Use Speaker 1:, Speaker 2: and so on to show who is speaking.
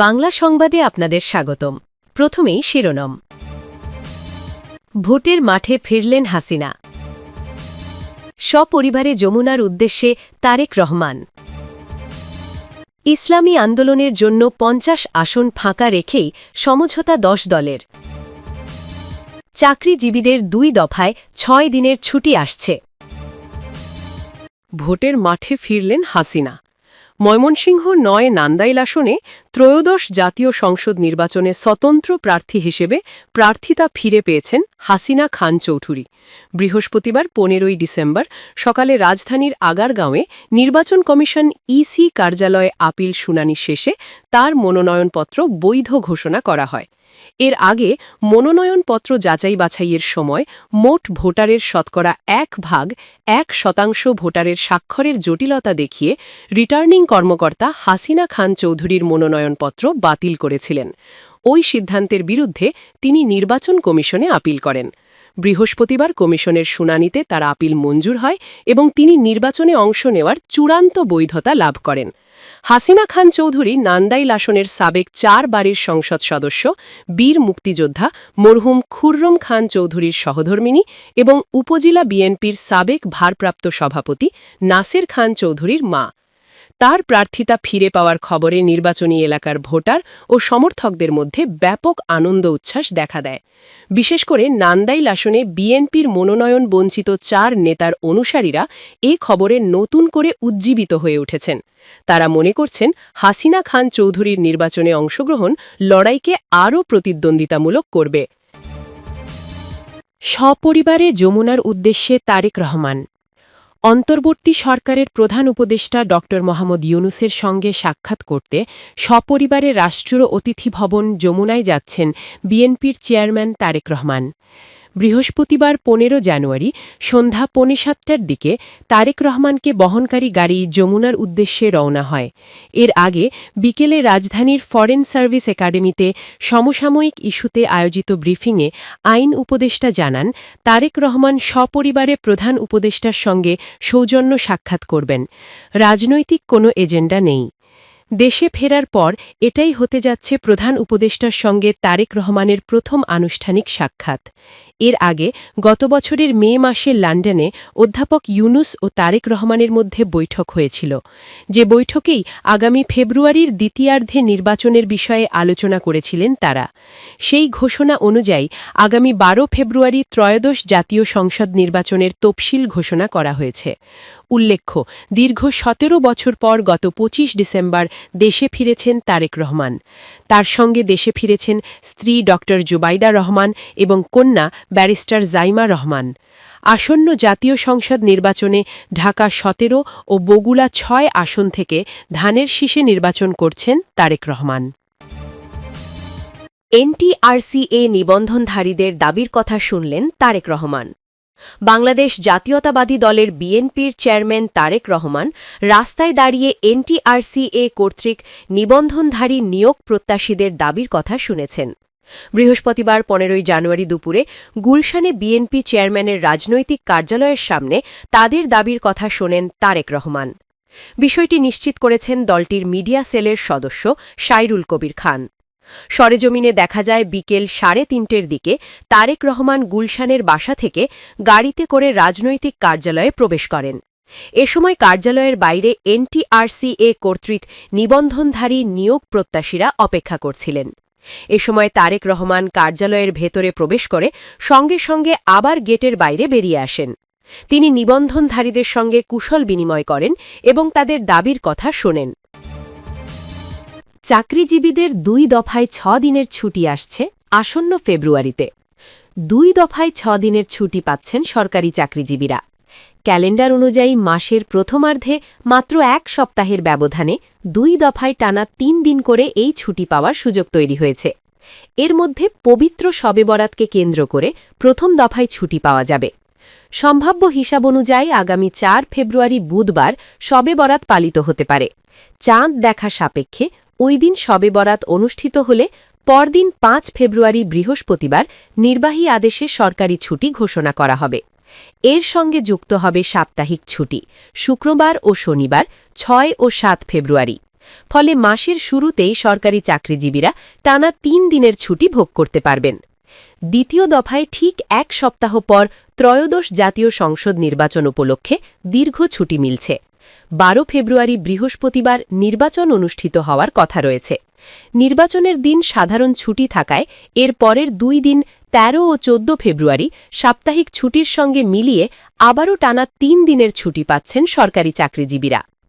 Speaker 1: বাংলা সংবাদে আপনাদের স্বাগতম। প্রথমেই শিরোনাম। ভোটের মাঠে ফিরলেন হাসিনা। সপরিবারে যমুনার উদ্দেশ্যে তারেক রহমান। ইসলামী আন্দোলনের জন্য ৫০ আসন ফাঁকা রেখেই সমঝোতা ১০ দলের। চাকরিজীবীদের ২ দফায় ৬ দিনের ছুটি আসছে।
Speaker 2: ভোটের মাঠে ফিরলেন হাসিনা। ময়মনসিংহ ৯ নান্দাইল আসনে ত্রয়োদশ জাতীয় সংসদ নির্বাচনে স্বতন্ত্র প্রার্থী হিসেবে প্রার্থিতা ফিরে পেয়েছেন হাসিনা খান চৌধুরী। বৃহস্পতিবার ১৫ই ডিসেম্বর সকালে রাজধানীর আগারগাঁওয়ে নির্বাচন কমিশন ইসি কার্যালয়ে আপিল শুনানি শেষে তার মনোনয়নপত্র বৈধ ঘোষণা করা হয়। এর আগে মনোনয়নপত্র যাচাই বাছাইয়ের সময় মোট ভোটারের শতকরা ১/১% ভোটারের স্বাক্ষরের জটিলতা দেখিয়ে রিটার্নিং কর্মকর্তা হাসিনা খান চৌধুরীর মনোনয়নপত্র বাতিল করেছিলেন। ওই সিদ্ধান্তের বিরুদ্ধে তিনি নির্বাচন কমিশনে আপিল করেন। বৃহস্পতিবার কমিশনের শুনানিতে তার আপিল মঞ্জুর হয় এবং তিনি নির্বাচনে অংশ নেওয়ার চূড়ান্ত বৈধতা লাভ করেন। হাসিনা খান চৌধুরী নান্দাইল আসনের সাবেক ৪ বারের সংসদ সদস্য, বীর মুক্তিযোদ্ধা মরহুম খুররম খান চৌধুরীর সহধর্মিণী এবং উপজেলা বিএনপির সাবেক ভারপ্রাপ্ত সভাপতি নাসের খান চৌধুরীর মা। তার প্রার্থিতা ফিরে পাওয়ার খবরে নির্বাচনী এলাকার ভোটার ও সমর্থকদের মধ্যে ব্যাপক আনন্দ উচ্ছ্বাস দেখা দেয়। বিশেষ করে নান্দাইল আসনে বিএনপির মনোনয়ন বঞ্চিত ৪ নেতার অনুসারীরা এ খবরে নতুন করে উজ্জীবিত হয়ে উঠেছেন। তারা মনে করছেন হাসিনা খান চৌধুরীর নির্বাচনে অংশগ্রহণ লড়াইকে আরও প্রতিদ্বন্দ্বিতামূলক করবে।
Speaker 1: সপরিবারে যমুনার উদ্দেশ্যে তারেক রহমান। অন্তর্বর্তী সরকারের প্রধান উপদেষ্টা ড. মোহাম্মদ ইউনূসের সঙ্গে সাক্ষাৎ করতে সপরিবারে রাষ্ট্রীয় অতিথি ভবন যমুনায় যাচ্ছেন বিএনপির চেয়ারম্যান তারেক রহমান। বৃহস্পতিবার ১৫ জানুয়ারি সন্ধ্যা ৭:৩০টার দিকে তারেক রহমানকে বহনকারী গাড়ি যমুনার উদ্দেশ্যে রওনা হয়। এর আগে বিকেলে রাজধানীর ফরেন সার্ভিস একাডেমিতে সমসাময়িক ইস্যুতে আয়োজিত ব্রিফিংয়ে আইন উপদেষ্টা জানান, তারেক রহমান সপরিবারে প্রধান উপদেষ্টার সঙ্গে সৌজন্য সাক্ষাৎ করবেন। রাজনৈতিক কোনো এজেন্ডা নেই। দেশে ফেরার পর এটাই হতে যাচ্ছে প্রধান উপদেষ্টার সঙ্গে তারেক রহমানের প্রথম আনুষ্ঠানিক সাক্ষাৎ। এর আগে গত বছরের মে মাসে লন্ডনে অধ্যাপক ইউনূস ও তারেক রহমানের মধ্যে বৈঠক হয়েছিল, যে বৈঠকেই আগামী ফেব্রুয়ারির দ্বিতীয়ার্ধে নির্বাচনের বিষয়ে আলোচনা করেছিলেন তারা। সেই ঘোষণা অনুযায়ী আগামী ১২ ফেব্রুয়ারি ত্রয়োদশ জাতীয় সংসদ নির্বাচনের তফসিল ঘোষণা করা হয়েছে। উল্লেখ্য, দীর্ঘ ১৭ বছর পর গত ২৫ ডিসেম্বর দেশে ফিরেছেন তারেক রহমান। তার সঙ্গে দেশে ফিরেছেন স্ত্রী ড. জুবাইদা রহমান এবং কন্যা ব্যারিস্টার জাইমা রহমান। আসন্ন জাতীয় সংসদ নির্বাচনে ঢাকা ১৭ ও বগুড়া ৬ আসন থেকে ধানের শীষে নির্বাচন করছেন তারেক রহমান। এনটিআরসিএ নিবন্ধনধারীদের দাবির কথা শুনলেন তারেক রহমান। বাংলাদেশ জাতীয়তাবাদী দলের বিএনপির চেয়ারম্যান তারেক রহমান রাস্তায় দাঁড়িয়ে এনটিআরসিএ কর্তৃক নিবন্ধনধারী নিয়োগ প্রত্যাশীদের দাবির কথা শুনেছেন। বৃহস্পতিবার ১৫ জানুয়ারি দুপুরে গুলশানে বিএনপি চেয়ারম্যানের রাজনৈতিক কার্যালয়ের সামনে তাদের দাবির কথা শোনেন তারেক রহমান। বিষয়টি নিশ্চিত করেছেন দলটির মিডিয়া সেলের সদস্য সাইরুল কবির খান। সরেজমিনে দেখা যায় বিকেল ৩:৩০টার দিকে তারেক রহমান গুলশানের বাসা থেকে গাড়িতে করে রাজনৈতিক কার্যালয়ে প্রবেশ করেন। এ সময় কার্যালয়ের বাইরে এনটিআরসিএ কর্তৃক নিবন্ধনধারী নিয়োগ প্রত্যাশীরা অপেক্ষা করছিলেন। এ সময় তারেক রহমান কার্যালয়ের ভেতরে প্রবেশ করে সঙ্গে সঙ্গে আবার গেটের বাইরে বেরিয়ে আসেন। তিনি নিবন্ধনধারীদের সঙ্গে কুশল বিনিময় করেন এবং তাদের দাবির কথা শোনেন। চাকরিজীবীদের ২ দফায় ৬ দিনের ছুটি আসছে আসন্ন ফেব্রুয়ারিতে। ২ দফায় ৬ দিনের ছুটি পাচ্ছেন সরকারি চাকরিজীবীরা। ক্যালেন্ডার অনুযায়ী মাসের প্রথমার্ধে মাত্র ১ সপ্তাহের ব্যবধানে ২ দফায় টানা ৩ দিন করে এই ছুটি পাওয়ার সুযোগ তৈরি হয়েছে। এর মধ্যে পবিত্র শবে বরাতকে কেন্দ্র করে প্রথম দফায় ছুটি পাওয়া যাবে। সম্ভাব্য হিসাব অনুযায়ী আগামী ৪ ফেব্রুয়ারি বুধবার শবে বরাত পালিত হতে পারে। চাঁদ দেখা সাপেক্ষে ওই দিন শবে বরাত অনুষ্ঠিত হলে পরদিন ৫ ফেব্রুয়ারি বৃহস্পতিবার নির্বাহী আদেশে সরকারি ছুটি ঘোষণা করা হবে। এর সঙ্গে যুক্ত হবে সাপ্তাহিক ছুটি শুক্রবার ও শনিবার ৬ ও ৭ ফেব্রুয়ারি। ফলে মাসের শুরুতেই সরকারি চাকরিজীবীরা টানা ৩ দিনের ছুটি ভোগ করতে পারবেন। দ্বিতীয় দফায় ঠিক ১ সপ্তাহ পর ত্রয়োদশ জাতীয় সংসদ নির্বাচন উপলক্ষে দীর্ঘ ছুটি মিলছে। ১২ ফেব্রুয়ারি বৃহস্পতিবার নির্বাচন অনুষ্ঠিত হওয়ার কথা রয়েছে। নির্বাচনের দিন সাধারণ ছুটি থাকায় এর পরের ২ দিন ১৩ ও ১৪ ফেব্রুয়ারি সাপ্তাহিক ছুটির সঙ্গে মিলিয়ে আবারও টানা ৩ দিনের ছুটি পাচ্ছেন সরকারি চাকরিজীবীরা।